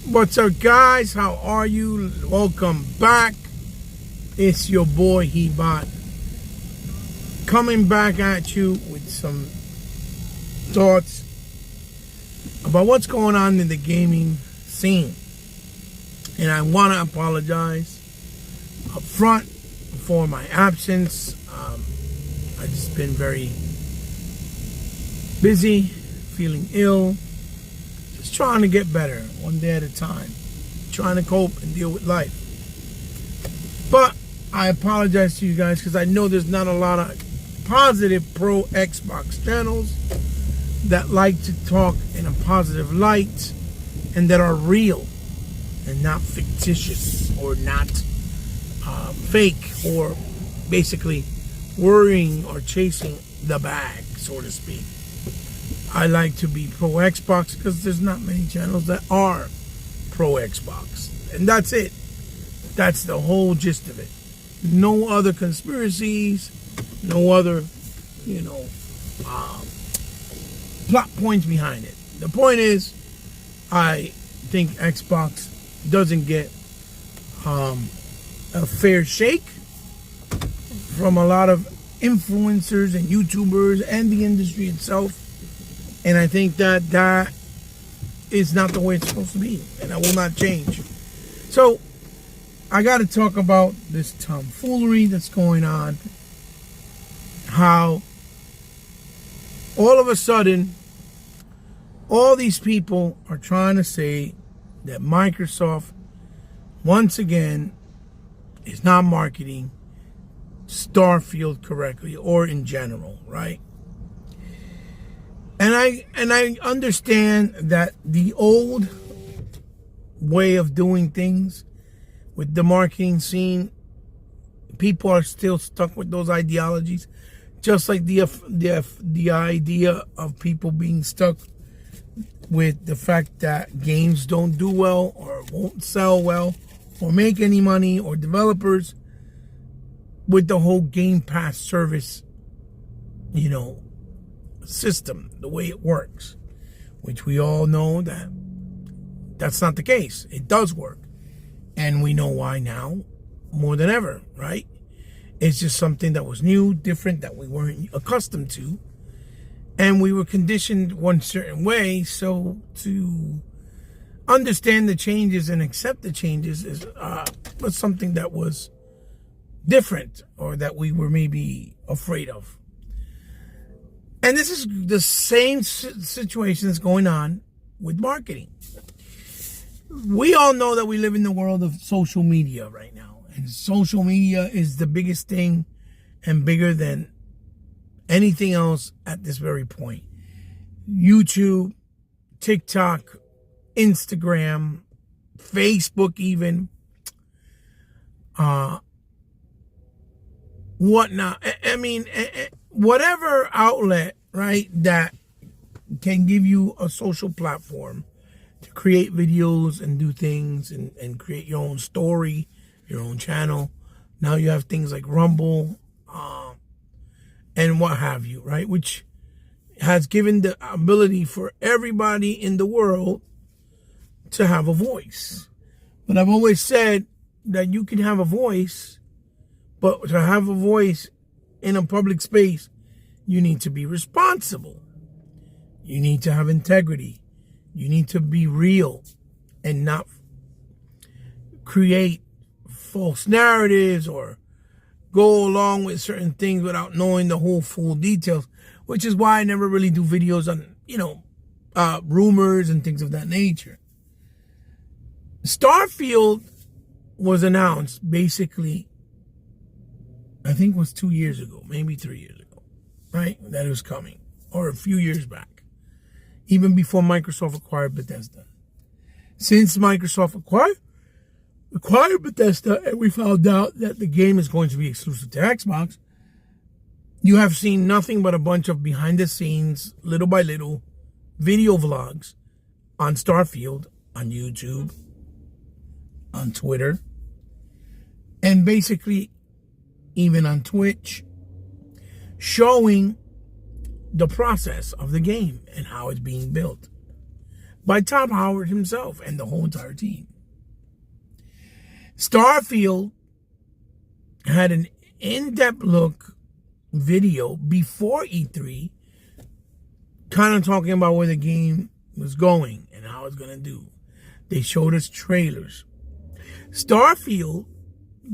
What's up, guys? How are you? Welcome back. It's your boy Hebot coming back at you with some thoughts about what's going on in the gaming scene. And I want to apologize up front for my absence. I've just been very busy, feeling ill, just trying to get better one day at a time, trying to cope and deal with life. But I apologize to you guys because I know there's not a lot of positive pro Xbox channels that like to talk in a positive light and that are real and not fictitious or not fake or basically worrying or chasing the bag, so to speak. I like to be pro Xbox because there's not many channels that are pro Xbox. And that's it. That's the whole gist of it. No other conspiracies, no other, plot points behind it. The point is, I think Xbox doesn't get a fair shake from a lot of influencers and YouTubers and the industry itself. And I think that is not the way it's supposed to be. And that will not change. So, I got to talk about this tomfoolery that's going on. How all of a sudden, all these people are trying to say that Microsoft, once again, is not marketing Starfield correctly or in general, right? And I understand that the old way of doing things with the marketing scene, people are still stuck with those ideologies, just like the idea of people being stuck with the fact that games don't do well or won't sell well or make any money, or developers with the whole Game Pass service, system, the way it works, which we all know that that's not the case. It does work. And we know why now more than ever, right? It's just something that was new, different, that we weren't accustomed to. And we were conditioned one certain way. So to understand the changes and accept the changes was something that was different, or that we were maybe afraid of. And this is the same situation that's going on with marketing. We all know that we live in the world of social media right now. And social media is the biggest thing and bigger than anything else at this very point. YouTube, TikTok, Instagram, Facebook even, whatnot. I mean, whatever outlet, right, that can give you a social platform to create videos and do things and create your own story, your own channel. Now you have things like Rumble and what have you, right? Which has given the ability for everybody in the world to have a voice. But I've always said that you can have a voice, but to have a voice in a public space, you need to be responsible. You need to have integrity. You need to be real and not create false narratives or go along with certain things without knowing the whole full details, which is why I never really do videos on, rumors and things of that nature. Starfield was announced basically, I think it was 2 years ago, maybe 3 years ago, right? That it was coming, or a few years back, even before Microsoft acquired Bethesda. Since Microsoft acquired Bethesda and we found out that the game is going to be exclusive to Xbox, you have seen nothing but a bunch of behind the scenes, little by little, video vlogs on Starfield, on YouTube, on Twitter, and basically even on Twitch, showing the process of the game and how it's being built. by Tom Howard himself and the whole entire team. Starfield had an in-depth look video before E3, kind of talking about where the game was going and how it's going to do. They showed us trailers. Starfield,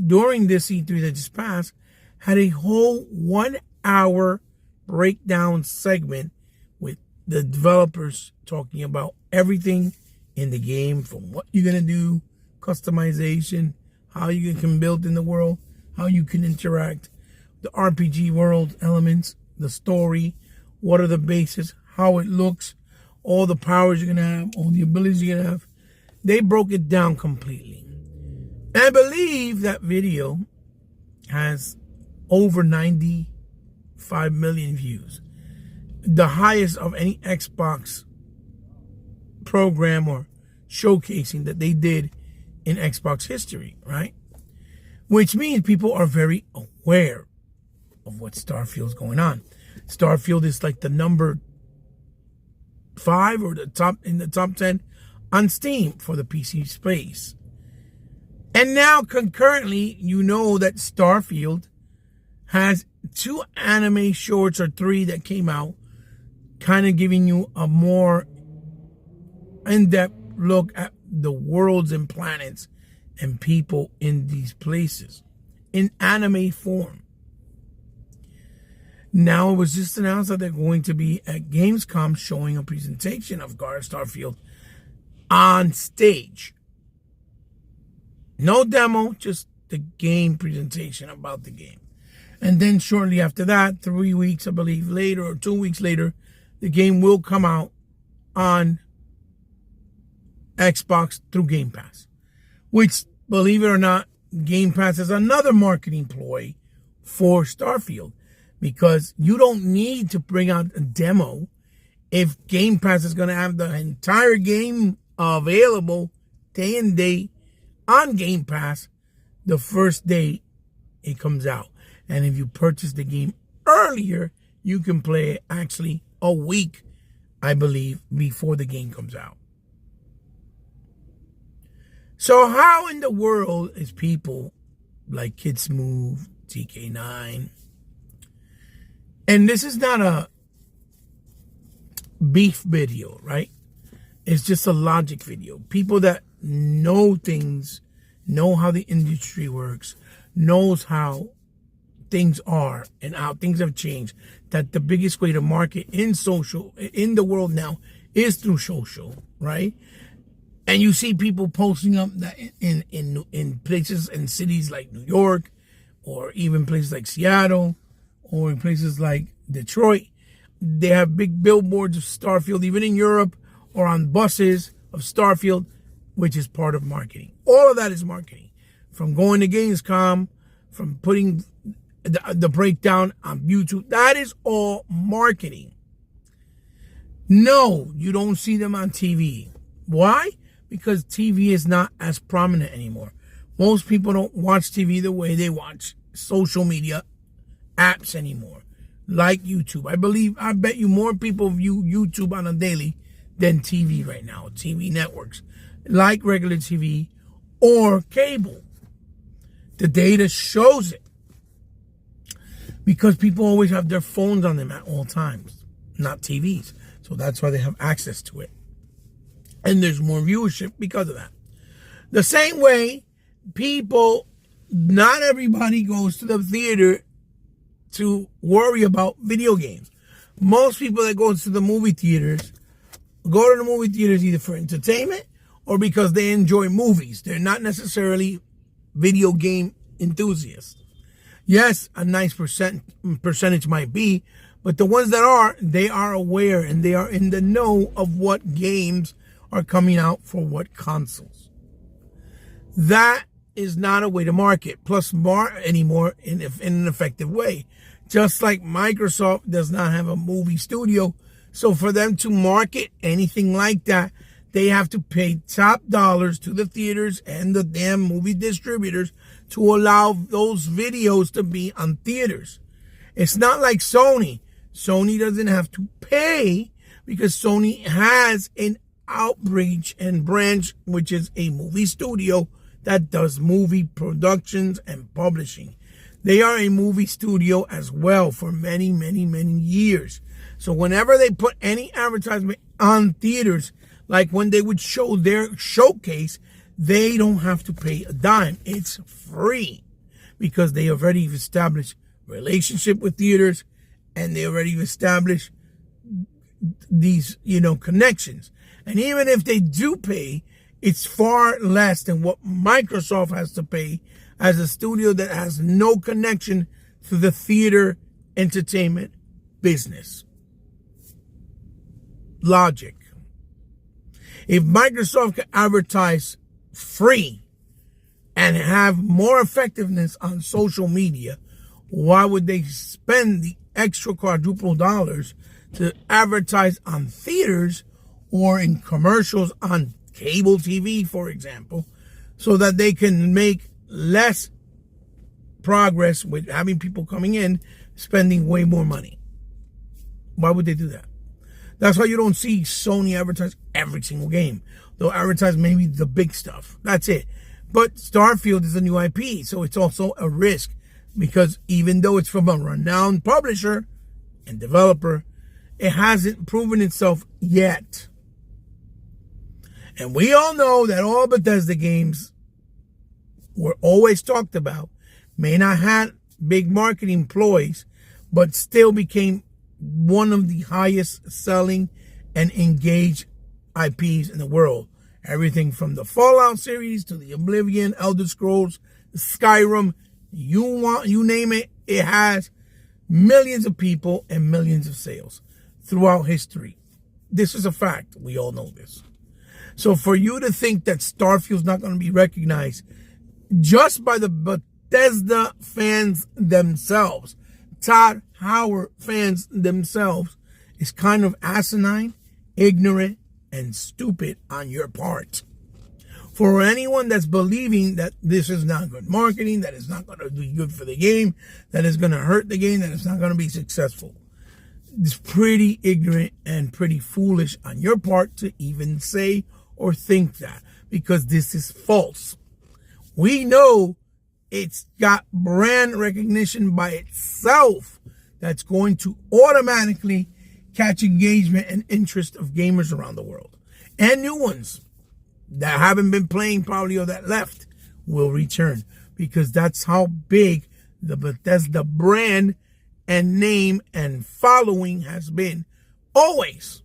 during this E3 that just passed, had a whole 1 hour breakdown segment with the developers talking about everything in the game, from what you're going to do, customization, how you can build in the world, how you can interact, the RPG world elements, the story, what are the bases, how it looks, all the powers you're going to have, all the abilities you're going to have. They broke it down completely. And I believe that video has over 95 million views. The highest of any Xbox program or showcasing that they did in Xbox history, right? Which means people are very aware of what Starfield's going on. Starfield is like the number 5 or in the top 10 on Steam for the PC space. And now concurrently, you know that Starfield has 2 anime shorts or 3 that came out, kind of giving you a more in-depth look at the worlds and planets and people in these places in anime form. Now it was just announced that they're going to be at Gamescom showing a presentation of Starfield on stage. No demo, just the game presentation about the game. And then shortly after that, 3 weeks, I believe, later, or 2 weeks later, the game will come out on Xbox through Game Pass. Which, believe it or not, Game Pass is another marketing ploy for Starfield. Because you don't need to bring out a demo if Game Pass is going to have the entire game available day and day on Game Pass the first day it comes out. And if you purchase the game earlier, you can play it actually a week, I believe, before the game comes out. So how in the world is people like Kids Move, TK9, and this is not a beef video, right? It's just a logic video. People that know things, know how the industry works, knows how things are and how things have changed. That the biggest way to market in the world now is through social, right? And you see people posting up that in places and cities like New York, or even places like Seattle, or in places like Detroit, they have big billboards of Starfield, even in Europe, or on buses of Starfield, which is part of marketing. All of that is marketing. From going to Gamescom, from putting the breakdown on YouTube, that is all marketing. No, you don't see them on TV. Why? Because TV is not as prominent anymore. Most people don't watch TV the way they watch social media apps anymore, like YouTube. I bet you more people view YouTube on a daily than TV right now. TV networks, like regular TV or cable. The data shows it. Because people always have their phones on them at all times, not TVs. So that's why they have access to it. And there's more viewership because of that. The same way, not everybody goes to the theater to worry about video games. Most people that go to the movie theaters go to the movie theaters either for entertainment or because they enjoy movies. They're not necessarily video game enthusiasts. Yes, a nice percentage might be, but the ones that are, they are aware and they are in the know of what games are coming out for what consoles. That is not a way to market, plus anymore in an effective way. Just like Microsoft does not have a movie studio, so for them to market anything like that, they have to pay top dollars to the theaters and the damn movie distributors to allow those videos to be on theaters. It's not like Sony. Sony doesn't have to pay because Sony has an Outreach and Branch, which is a movie studio that does movie productions and publishing. They are a movie studio as well for many, many, many years. So whenever they put any advertisement on theaters, like when they would show their showcase, they don't have to pay a dime. It's free because they already established relationship with theaters and they already established these, connections. And even if they do pay, it's far less than what Microsoft has to pay as a studio that has no connection to the theater entertainment business. Logic. If Microsoft could advertise free and have more effectiveness on social media, why would they spend the extra quadruple dollars to advertise on theaters or in commercials on cable TV, for example, so that they can make less progress with having people coming in, spending way more money? Why would they do that? That's why you don't see Sony advertise every single game. They'll advertise maybe the big stuff. That's it. But Starfield is a new IP, so it's also a risk because even though it's from a renowned publisher and developer, it hasn't proven itself yet. And we all know that all Bethesda games were always talked about, may not have big marketing ploys, but still became one of the highest selling and engaged IPs in the world. Everything from the Fallout series to the Oblivion, Elder Scrolls, Skyrim, you name it, it has millions of people and millions of sales throughout history. This is a fact. We all know this. So for you to think that Starfield's not going to be recognized just by the Bethesda fans themselves, Todd Howard fans themselves, is kind of asinine, ignorant, and stupid on your part. For anyone that's believing that this is not good marketing, that it's not going to be good for the game, that it's going to hurt the game, that it's not going to be successful, it's pretty ignorant and pretty foolish on your part to even say or think that, because this is false. We know it's got brand recognition by itself that's going to automatically catch engagement and interest of gamers around the world. And new ones that haven't been playing probably or that left will return, because that's how big the Bethesda brand and name and following has been always.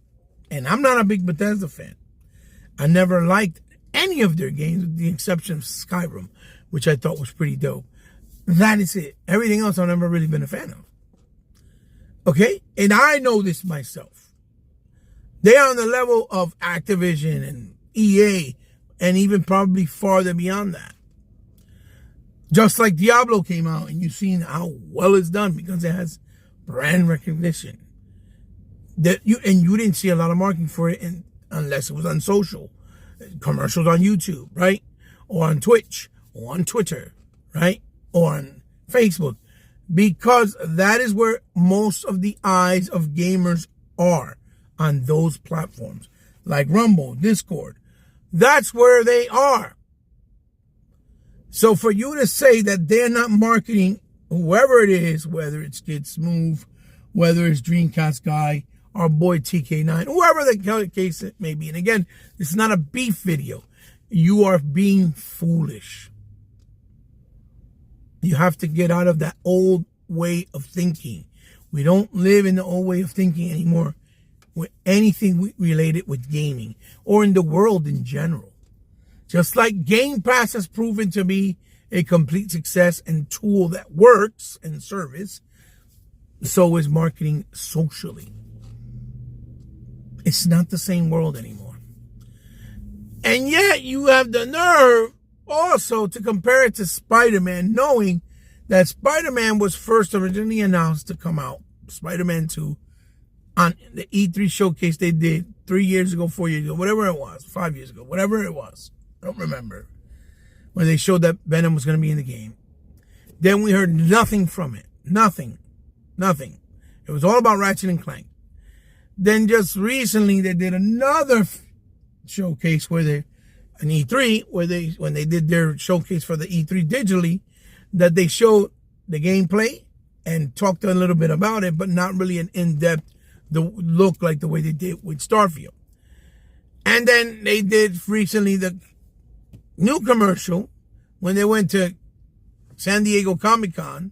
And I'm not a big Bethesda fan. I never liked any of their games with the exception of Skyrim, which I thought was pretty dope. That is it. Everything else I've never really been a fan of. Okay? And I know this myself. They are on the level of Activision and EA and even probably farther beyond that. Just like Diablo came out and you've seen how well it's done because it has brand recognition. You didn't see a lot of marketing for it unless it was on social. Commercials on YouTube, right? Or on Twitch, or on Twitter, right? Or on Facebook. Because that is where most of the eyes of gamers are, on those platforms. Like Rumble, Discord. That's where they are. So for you to say that they're not marketing whoever it is, whether it's Kid Smooth, whether it's Dreamcast Guy, our boy TK9, whoever the case it may be. And again, this is not a beef video. You are being foolish. You have to get out of that old way of thinking. We don't live in the old way of thinking anymore with anything related with gaming or in the world in general. Just like Game Pass has proven to be a complete success and tool that works and service, so is marketing socially. It's not the same world anymore. And yet you have the nerve also to compare it to Spider-Man, knowing that Spider-Man was first originally announced to come out, Spider-Man 2, on the E3 showcase they did 3 years ago, 4 years ago, whatever it was, 5 years ago, whatever it was. I don't remember. When they showed that Venom was going to be in the game. Then we heard nothing from it. Nothing. It was all about Ratchet and Clank. Then just recently they did another showcase an E3 when they did their showcase for the E3 digitally, that they showed the gameplay and talked a little bit about it, but not really an in-depth look like the way they did with Starfield. And then they did recently the new commercial when they went to San Diego Comic-Con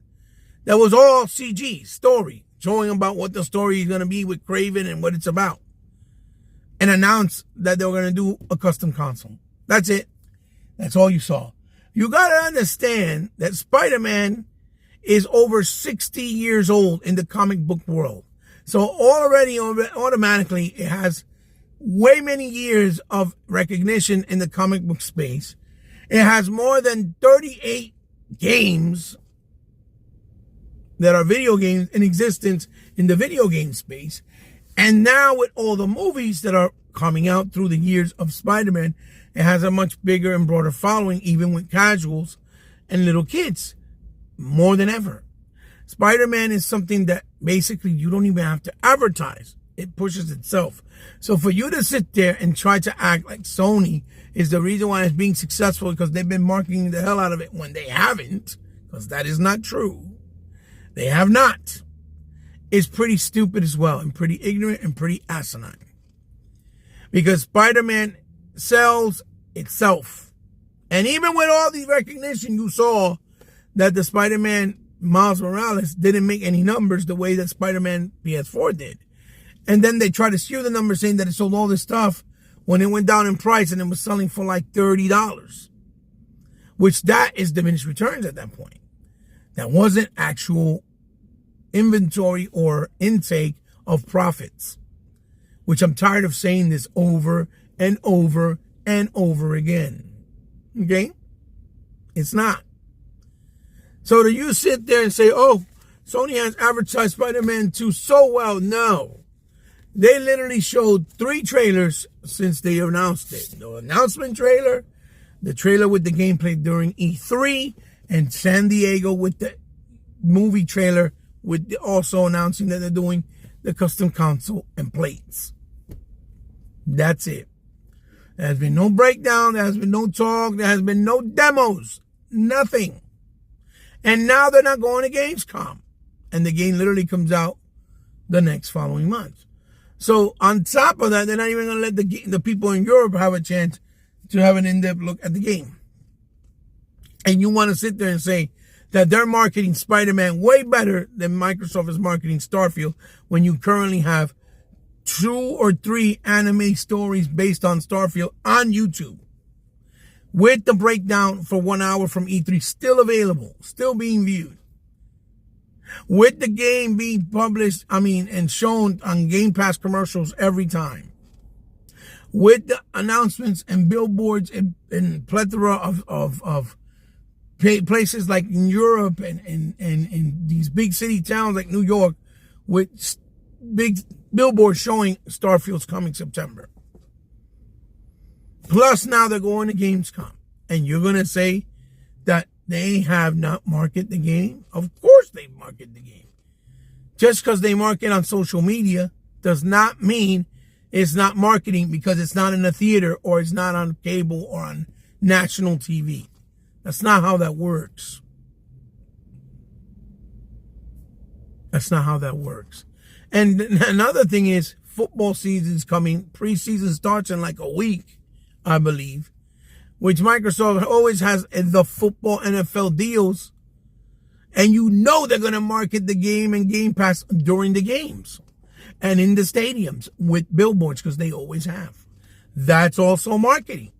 that was all CG story, showing about what the story is going to be with Kraven and what it's about, and announced that they were going to do a custom console. That's it. That's all you saw. You got to understand that Spider-Man is over 60 years old in the comic book world. So already, automatically, it has way many years of recognition in the comic book space. It has more than 38 games that are video games in existence in the video game space. And now with all the movies that are coming out through the years of Spider-Man, it has a much bigger and broader following, even with casuals and little kids, more than ever. Spider-Man is something that basically you don't even have to advertise. It pushes itself. So for you to sit there and try to act like Sony is the reason why it's being successful because they've been marketing the hell out of it when they haven't, because that is not true. They have not. It's pretty stupid as well, and pretty ignorant and pretty asinine. Because Spider-Man sells itself. And even with all the recognition, you saw that the Spider-Man Miles Morales didn't make any numbers the way that Spider-Man PS4 did. And then they tried to skew the numbers saying that it sold all this stuff when it went down in price and it was selling for like $30. Which that is diminished returns at that point. That wasn't actual inventory or intake of profits. Which I'm tired of saying this over and over and over again. Okay? It's not. So do you sit there and say, oh, Sony has advertised Spider-Man 2 so well? No. They literally showed 3 trailers since they announced it. The announcement trailer, the trailer with the gameplay during E3, and San Diego with the movie trailer with also announcing that they're doing the custom console and plates. That's it. There has been no breakdown. There has been no talk. There has been no demos. Nothing. And now they're not going to Gamescom. And the game literally comes out the next following month. So on top of that, they're not even going to let the people in Europe have a chance to have an in-depth look at the game. And you want to sit there and say that they're marketing Spider-Man way better than Microsoft is marketing Starfield when you currently have 2 or 3 anime stories based on Starfield on YouTube. With the breakdown for 1 hour from E3 still available, still being viewed. With the game being published, and shown on Game Pass commercials every time. With the announcements and billboards and plethora of places like in Europe and in these big city towns like New York with big billboards showing Starfield's coming September. Plus now they're going to Gamescom. And you're going to say that they have not marketed the game? Of course they market the game. Just because they market on social media does not mean it's not marketing because it's not in a theater or it's not on cable or on national TV. That's not how that works. That's not how that works. And another thing is football season's coming. Preseason starts in like a week, I believe. Which Microsoft always has the football NFL deals. And you know they're going to market the game and Game Pass during the games. And in the stadiums with billboards because they always have. That's also marketing.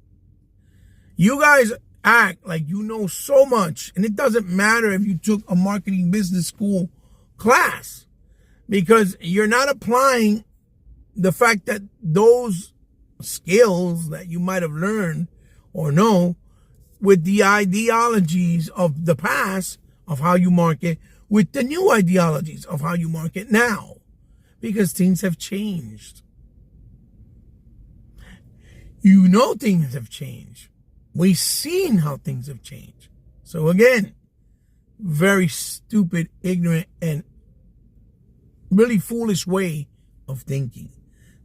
You guys act like you know so much. And it doesn't matter if you took a marketing business school class. Because you're not applying the fact that those skills that you might have learned or know with the ideologies of the past of how you market with the new ideologies of how you market now. Because things have changed. You know things have changed. We've seen how things have changed. So again, very stupid, ignorant, and really foolish way of thinking.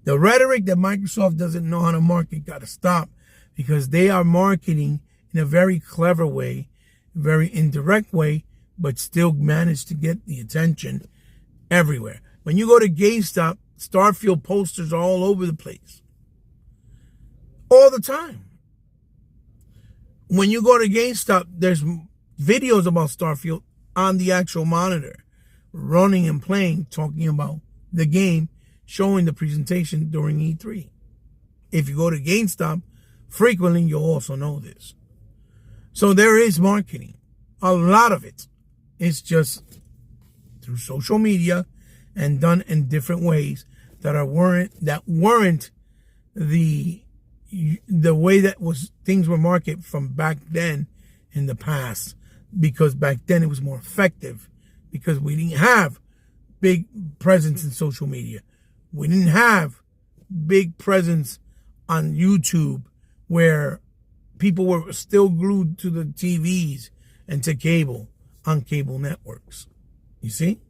The rhetoric that Microsoft doesn't know how to market got to stop, because they are marketing in a very clever way, very indirect way, but still manage to get the attention everywhere. When you go to GameStop, Starfield posters are all over the place. All the time. When you go to GameStop, there's videos about Starfield on the actual monitor, running and playing, talking about the game, showing the presentation during E3. If you go to GameStop frequently, you'll also know this. So there is marketing. A lot of it is just through social media and done in different ways that weren't the way that things were marketed from back then in the past, because back then it was more effective, because we didn't have big presence in social media. We didn't have big presence on YouTube, where people were still glued to the TVs and to cable, on cable networks. You see?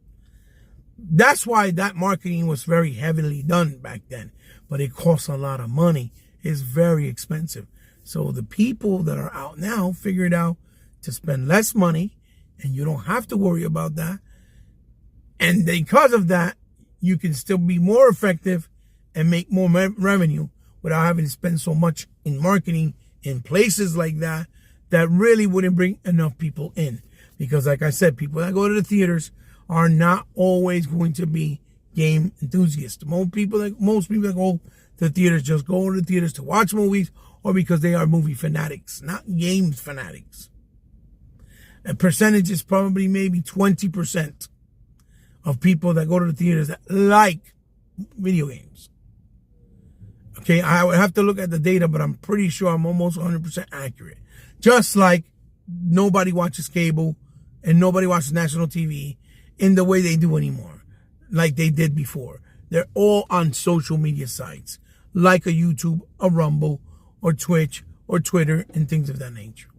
That's why that marketing was very heavily done back then. But it costs a lot of money. It's very expensive. So the people that are out now figured out to spend less money, and you don't have to worry about that. And because of that, you can still be more effective and make more revenue without having to spend so much in marketing in places like that really wouldn't bring enough people in. Because like I said, people that go to the theaters are not always going to be game enthusiasts. Most people that go to the theaters just go to the theaters to watch movies, or because they are movie fanatics, not game fanatics. A percentage is probably maybe 20% of people that go to the theaters that like video games. Okay, I would have to look at the data, but I'm pretty sure I'm almost 100% accurate. Just like nobody watches cable and nobody watches national TV in the way they do anymore, like they did before. They're all on social media sites, like a YouTube, a Rumble, or Twitch, or Twitter, and things of that nature.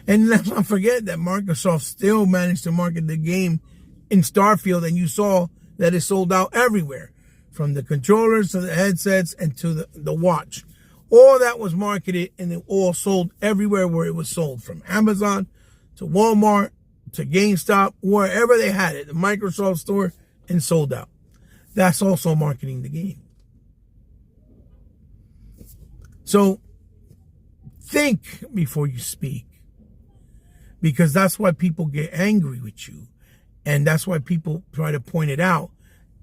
And let's not forget that Microsoft still managed to market the game in Starfield, and you saw that it sold out everywhere, from the controllers to the headsets and to the watch. All that was marketed, and it all sold everywhere where it was sold, from Amazon to Walmart to GameStop, wherever they had it, the Microsoft store, and sold out. That's also marketing the game. So think before you speak, because that's why people get angry with you, and that's why people try to point it out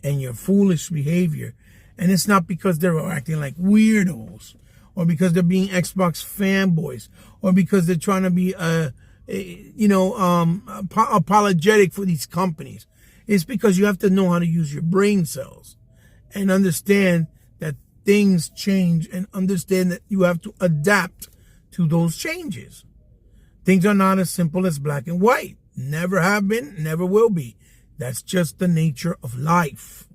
and your foolish behavior. And it's not because they're acting like weirdos, or because they're being Xbox fanboys, or because they're trying to be apologetic for these companies. It's because you have to know how to use your brain cells and understand that things change, and understand that you have to adapt to those changes. Things are not as simple as black and white. Never have been, never will be. That's just the nature of life.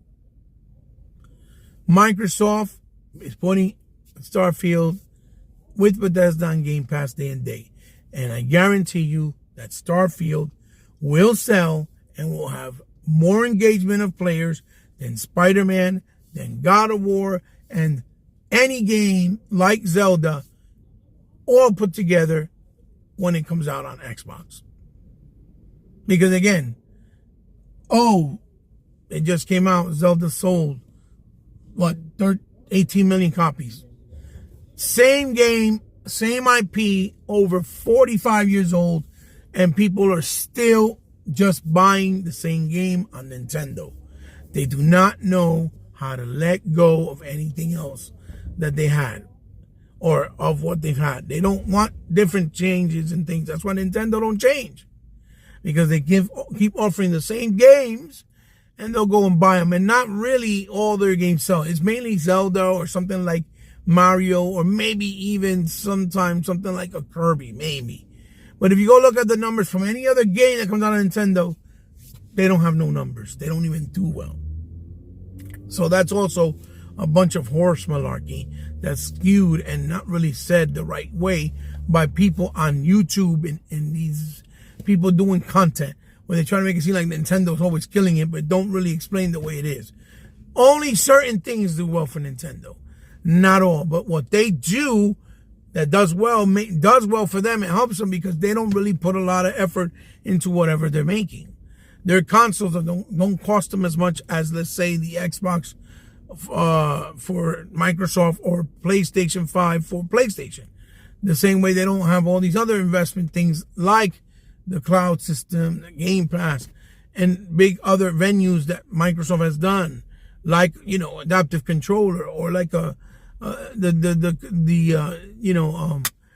Microsoft is putting Starfield with Bethesda on Game Pass day and day. And I guarantee you that Starfield will sell and will have more engagement of players than Spider-Man, than God of War, and any game like Zelda, all put together when it comes out on Xbox. Because again, it just came out, Zelda sold, 18 million copies. Same game, same IP, over 45 years old, and people are still just buying the same game on Nintendo. They do not know how to let go of anything else that they had, or of what they've had. They don't want different changes and things. That's why Nintendo don't change, because they keep offering the same games, and they'll go and buy them. And not really all their games sell. It's mainly Zelda or something like Mario, or maybe even sometimes something like a Kirby, maybe. But if you go look at the numbers from any other game that comes out of Nintendo, they don't have no numbers. They don't even do well. So that's also a bunch of horse malarkey that's skewed and not really said the right way by people on YouTube and these people doing content where they try to make it seem like Nintendo's always killing it, but don't really explain the way it is. Only certain things do well for Nintendo. Not all. But what they do that does well for them. It helps them because they don't really put a lot of effort into whatever they're making. Their consoles don't cost them as much as, let's say, the Xbox for Microsoft or PlayStation 5 for PlayStation. The same way they don't have all these other investment things like the cloud system, the Game Pass, and big other venues that Microsoft has done, like, you know, adaptive controller, or like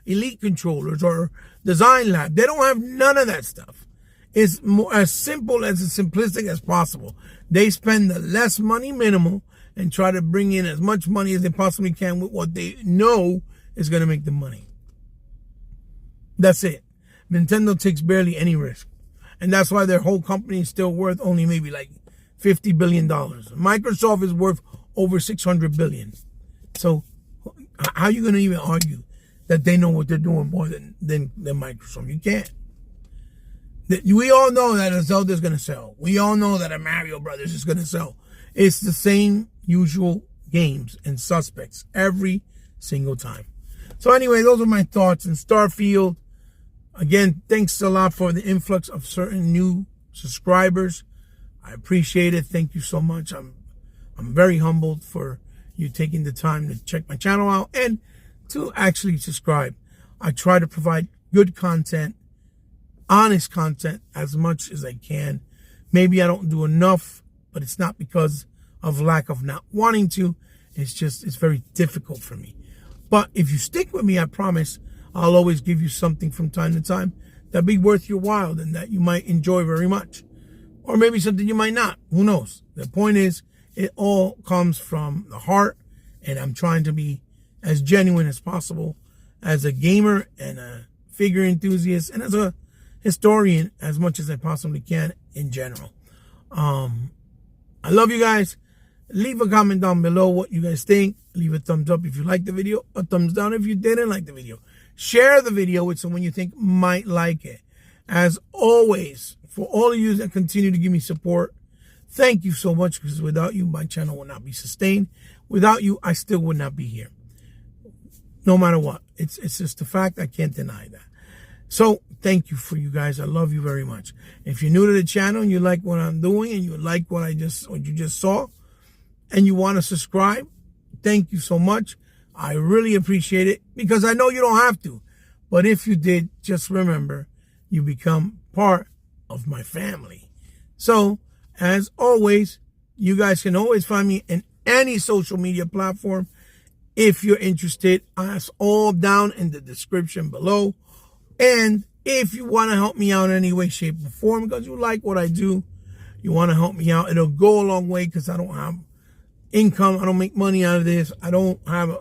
Elite controllers or Design Lab. They don't have none of that stuff. It's more as simple as simplistic as possible. They spend the less money minimal and try to bring in as much money as they possibly can with what they know is going to make them money. That's it. Nintendo takes barely any risk. And that's why their whole company is still worth only maybe like $50 billion. Microsoft is worth over $600 billion. So how are you going to even argue that they know what they're doing more than Microsoft? You can't. We all know that a Zelda is going to sell. We all know that a Mario Brothers is going to sell. It's the same usual games and suspects every single time. So anyway, those are my thoughts on Starfield. Again, thanks a lot for the influx of certain new subscribers. I appreciate it. Thank you so much. I'm very humbled for you taking the time to check my channel out and to actually subscribe. I try to provide good content, honest content, as much as I can. Maybe I don't do enough, but it's not because of lack of not wanting to. It's just, it's very difficult for me. But if you stick with me, I promise I'll always give you something from time to time that'll be worth your while and that you might enjoy very much. Or maybe something you might not. Who knows? The point is, it all comes from the heart, and I'm trying to be as genuine as possible as a gamer and a figure enthusiast and as a historian as much as I possibly can in general. I love you guys. Leave a comment down below what you guys think. Leave a thumbs up if you liked the video, a thumbs down if you didn't like the video. Share the video with someone you think might like it. As always, for all of you that continue to give me support, thank you so much, because without you, my channel would not be sustained. Without you, I still would not be here. No matter what. It's just a fact. I can't deny that. So, thank you for you guys. I love you very much. If you're new to the channel and you like what I'm doing and you like what you just saw and you want to subscribe, thank you so much. I really appreciate it, because I know you don't have to. But if you did, just remember, you become part of my family. So, as always, you guys can always find me in any social media platform. If you're interested, it's all down in the description below. And if you want to help me out in any way, shape, or form, because you like what I do, you want to help me out, it'll go a long way, because I don't have income. I don't make money out of this. I don't have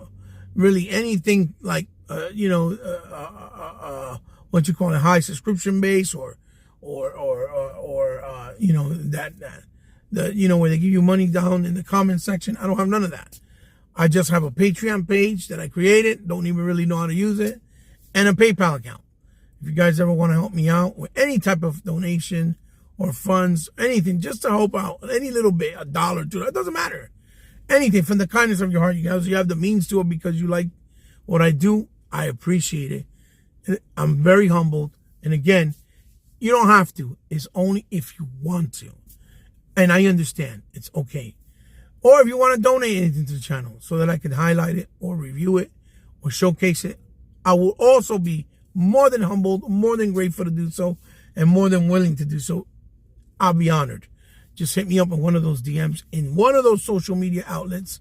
really anything like, what you call a high subscription base or where they give you money down in the comment section. I don't have none of that. I just have a Patreon page that I created, don't even really know how to use it, and a PayPal account. If you guys ever want to help me out with any type of donation or funds, anything, just to help out, any little bit, $1, $2, it doesn't matter. Anything from the kindness of your heart. You guys, you have the means to it because you like what I do. I appreciate it. I'm very humbled. And again, you don't have to. It's only if you want to. And I understand. It's okay. Or if you want to donate anything to the channel so that I can highlight it or review it or showcase it, I will also be more than humbled, more than grateful to do so, and more than willing to do so. I'll be honored. Just hit me up in one of those DMs in one of those social media outlets,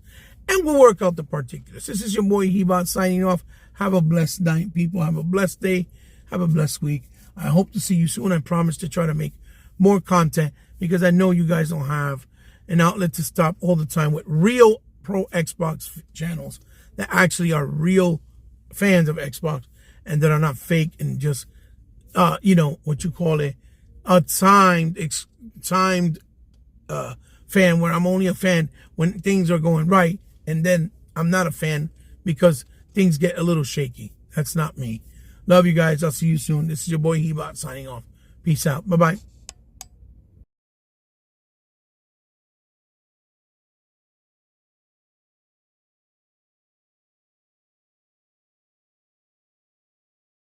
and we'll work out the particulars. This is your boy Hebot signing off. Have a blessed night, people. Have a blessed day. Have a blessed week. I hope to see you soon. I promise to try to make more content, because I know you guys don't have an outlet to stop all the time with real pro Xbox channels that actually are real fans of Xbox and that are not fake and just, what you call it, a timed fan, where I'm only a fan when things are going right, and then I'm not a fan because things get a little shaky. That's not me. Love you guys. I'll see you soon. This is your boy Hebot signing off. Peace out. Bye-bye.